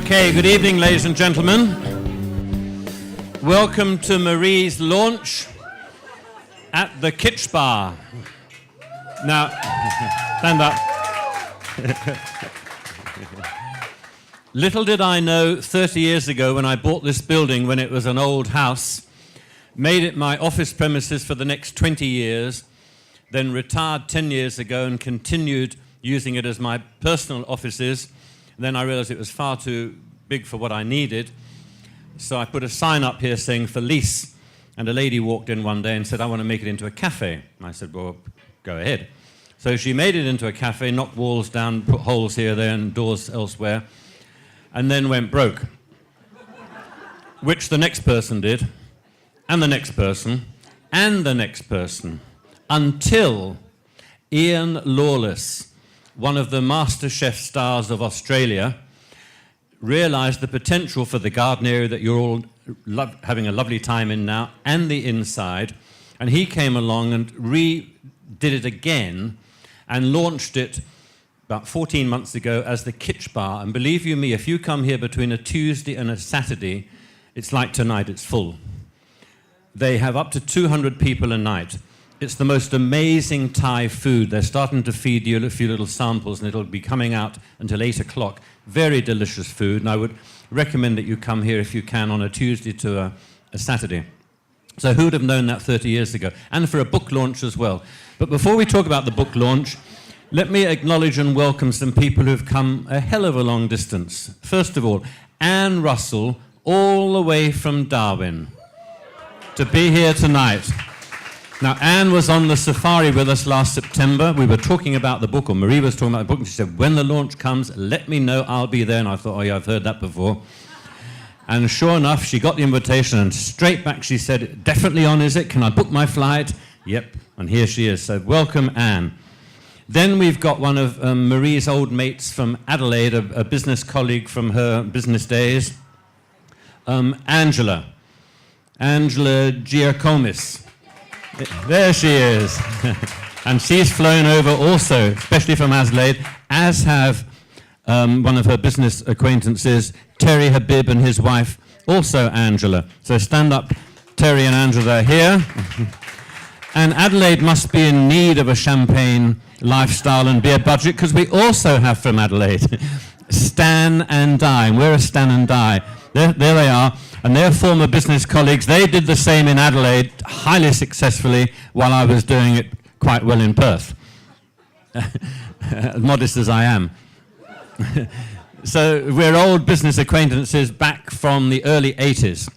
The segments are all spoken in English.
Okay, good evening, ladies and gentlemen. Welcome to Marie's launch at the Kitsch Bar. Now, stand up. Little did I know 30 years ago when I bought this building, when it was an old house, made it my office premises for the next 20 years, then retired 10 years ago and continued using it as my personal offices. Then I realized it was far too big for what I needed. So I put a sign up here saying for lease. And a lady walked in one day and said, I want to make it into a cafe. And I said, well, go ahead. So she made it into a cafe, knocked walls down, put holes here, there, and doors elsewhere, and then went broke. Which the next person did, and the next person, and the next person, until Ian Lawless, one of the MasterChef stars of Australia, realized the potential for the garden area that you're all having a lovely time in now, and the inside, and he came along and redid it again and launched it about 14 months ago as the Kitsch Bar. And believe you me, if you come here between a Tuesday and a Saturday, it's like tonight, it's full. They have up to 200 people a night. It's the most amazing Thai food. They're starting to feed you a few little samples, and it'll be coming out until 8 o'clock. Very delicious food, and I would recommend that you come here if you can on a Tuesday to a Saturday. So who would have known that 30 years ago? And for a book launch as well. But before we talk about the book launch, let me acknowledge and welcome some people who've come a hell of a long distance. First of all, Anne Russell, all the way from Darwin, to be here tonight. Now, Anne was on the safari with us last September. We were talking about the book, or Marie was talking about the book, and she said, when the launch comes, let me know, I'll be there. And I thought, oh yeah, I've heard that before. And sure enough, she got the invitation, and straight back she said, definitely on, is it? Can I book my flight? Yep, and here she is. So welcome, Anne. Then we've got one of Marie's old mates from Adelaide, a business colleague from her business days, Angela Giacomis. There she is. And she's flown over also, especially from Adelaide, as have one of her business acquaintances, Terry Habib, and his wife, also Angela. So stand up, Terry and Angela are here. And Adelaide must be in need of a champagne lifestyle and beer budget, because we also have from Adelaide Stan and Di. We're a Stan and Di. There they are. And their former business colleagues, they did the same in Adelaide highly successfully, while I was doing it quite well in Perth. As modest as I am. So we're old business acquaintances back from the early 80s.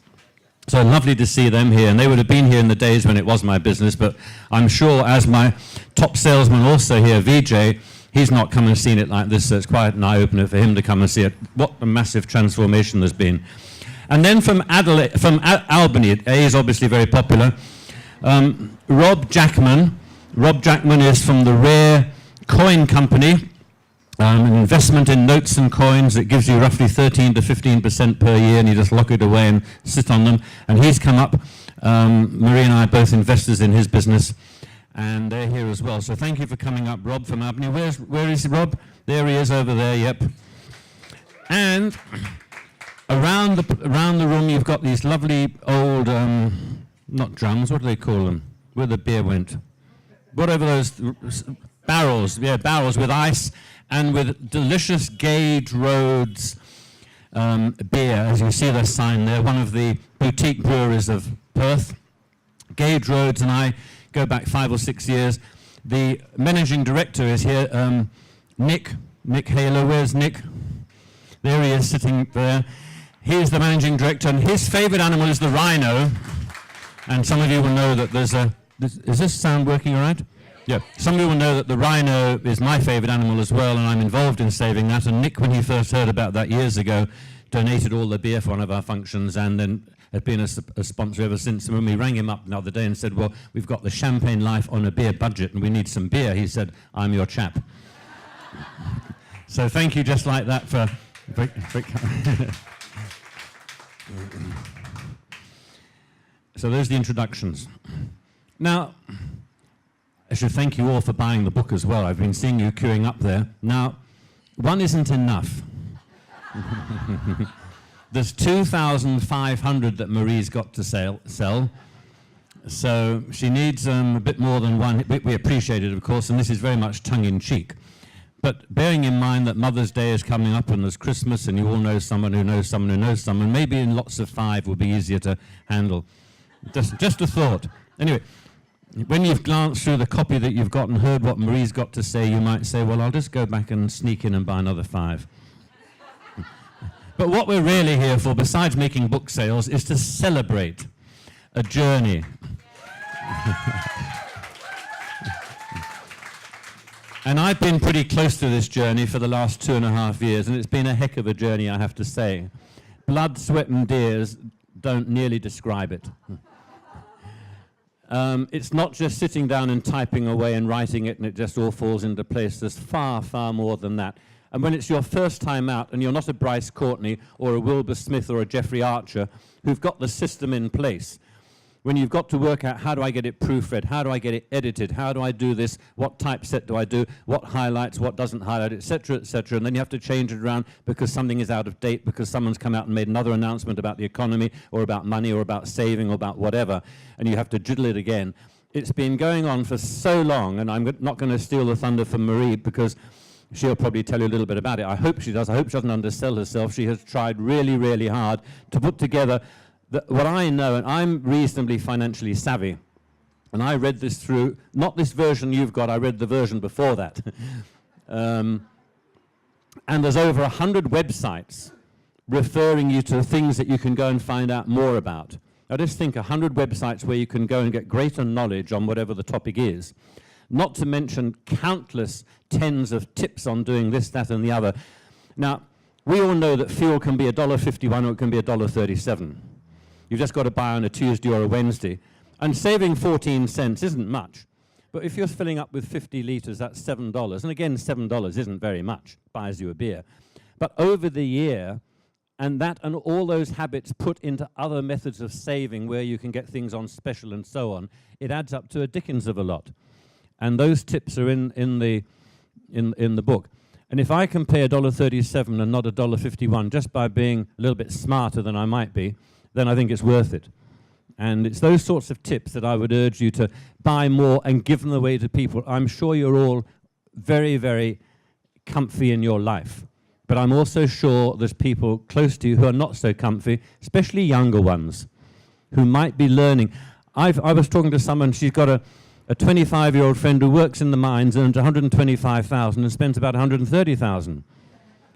So lovely to see them here. And they would have been here in the days when it was my business, but I'm sure as my top salesman also here, VJ, he's not come and seen it like this, so it's quite an eye-opener for him to come and see it. What a massive transformation there's been. And then from Albany, A is obviously very popular, Rob Jackman. Rob Jackman is from the Rare Coin Company, an investment in notes and coins that gives you roughly 13 to 15% per year, and you just lock it away and sit on them. And he's come up. Marie and I are both investors in his business, and they're here as well. So thank you for coming up, Rob from Albany. Where is Rob? There he is over there, yep. And around the room, you've got these lovely old, not drums, what do they call them? Where the beer went. Whatever those, barrels, yeah, barrels with ice and with delicious Gage Roads beer. As you see the sign there, one of the boutique breweries of Perth. Gage Roads and I go back 5 or 6 years. The managing director is here, Nick Halo. Where's Nick? There he is, sitting there. He's the managing director, and his favorite animal is the rhino. And some of you will know that there's a... Is this sound working all right? Yeah. Some of you will know that the rhino is my favorite animal as well, and I'm involved in saving that. And Nick, when he first heard about that years ago, donated all the beer for one of our functions, and then has been a sponsor ever since. And when we rang him up the other day and said, well, we've got the Champagne Life on a beer budget, and we need some beer, he said, I'm your chap. So thank you just like that for... So there's the introductions. Now, I should thank you all for buying the book as well. I've been seeing you queuing up there. Now, one isn't enough. There's 2,500 that Marie's got to sell. So she needs a bit more than one. We appreciate it, of course, and this is very much tongue-in-cheek. But bearing in mind that Mother's Day is coming up and there's Christmas and you all know someone who knows someone who knows someone, maybe in lots of 5 would be easier to handle. Just a thought. Anyway, when you've glanced through the copy that you've got and heard what Marie's got to say, you might say, well, I'll just go back and sneak in and buy another 5. But what we're really here for, besides making book sales, is to celebrate a journey. And I've been pretty close to this journey for the last 2.5 years, and it's been a heck of a journey, I have to say. Blood, sweat, and tears don't nearly describe it. It's not just sitting down and typing away and writing it, and it just all falls into place. There's far, far more than that. And when it's your first time out, and you're not a Bryce Courtney or a Wilbur Smith or a Jeffrey Archer, who've got the system in place, when you've got to work out how do I get it proofread, how do I get it edited, how do I do this, what typeset do I do, what highlights, what doesn't highlight, etc., and then you have to change it around because something is out of date, because someone's come out and made another announcement about the economy or about money or about saving or about whatever, and you have to jiddle it again. It's been going on for so long, and I'm not going to steal the thunder from Marie because she'll probably tell you a little bit about it. I hope she does. I hope she doesn't undersell herself. She has tried really, really hard to put together what I know, and I'm reasonably financially savvy, and I read this through, not this version you've got, I read the version before that. And there's over 100 websites referring you to things that you can go and find out more about. I just think 100 websites where you can go and get greater knowledge on whatever the topic is, not to mention countless tens of tips on doing this, that, and the other. Now, we all know that fuel can be $1.51 or it can be $1.37. You've just got to buy on a Tuesday or a Wednesday. And saving 14 cents isn't much. But if you're filling up with 50 litres, that's $7. And again, $7 isn't very much. Buys you a beer. But over the year, and all those habits put into other methods of saving where you can get things on special and so on, it adds up to a dickens of a lot. And those tips are in the book. And if I can pay $1.37 and not $1.51 just by being a little bit smarter than I might be, then I think it's worth it. And it's those sorts of tips that I would urge you to buy more and give them away to people. I'm sure you're all very, very comfy in your life. But I'm also sure there's people close to you who are not so comfy, especially younger ones, who might be learning. I was talking to someone, she's got a 25-year-old friend who works in the mines, earns $125,000 and spends about $130,000. Well,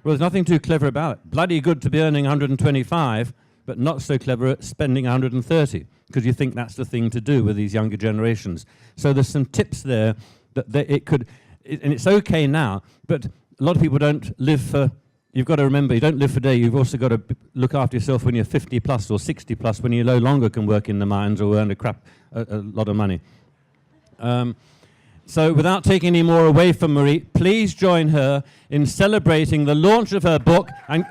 there's nothing too clever about it. Bloody good to be earning 125, but not so clever at spending 130, because you think that's the thing to do with these younger generations. So there's some tips there that and it's okay now, but a lot of people don't live for, you've got to remember, you don't live for day, you've also got to look after yourself when you're 50 plus or 60 plus, when you no longer can work in the mines or earn a lot of money. So without taking any more away from Marie, please join her in celebrating the launch of her book and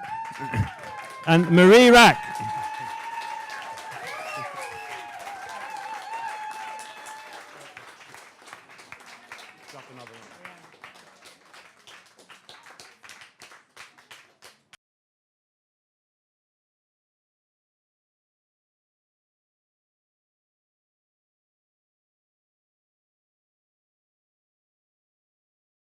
Marie Rack. Drop another one.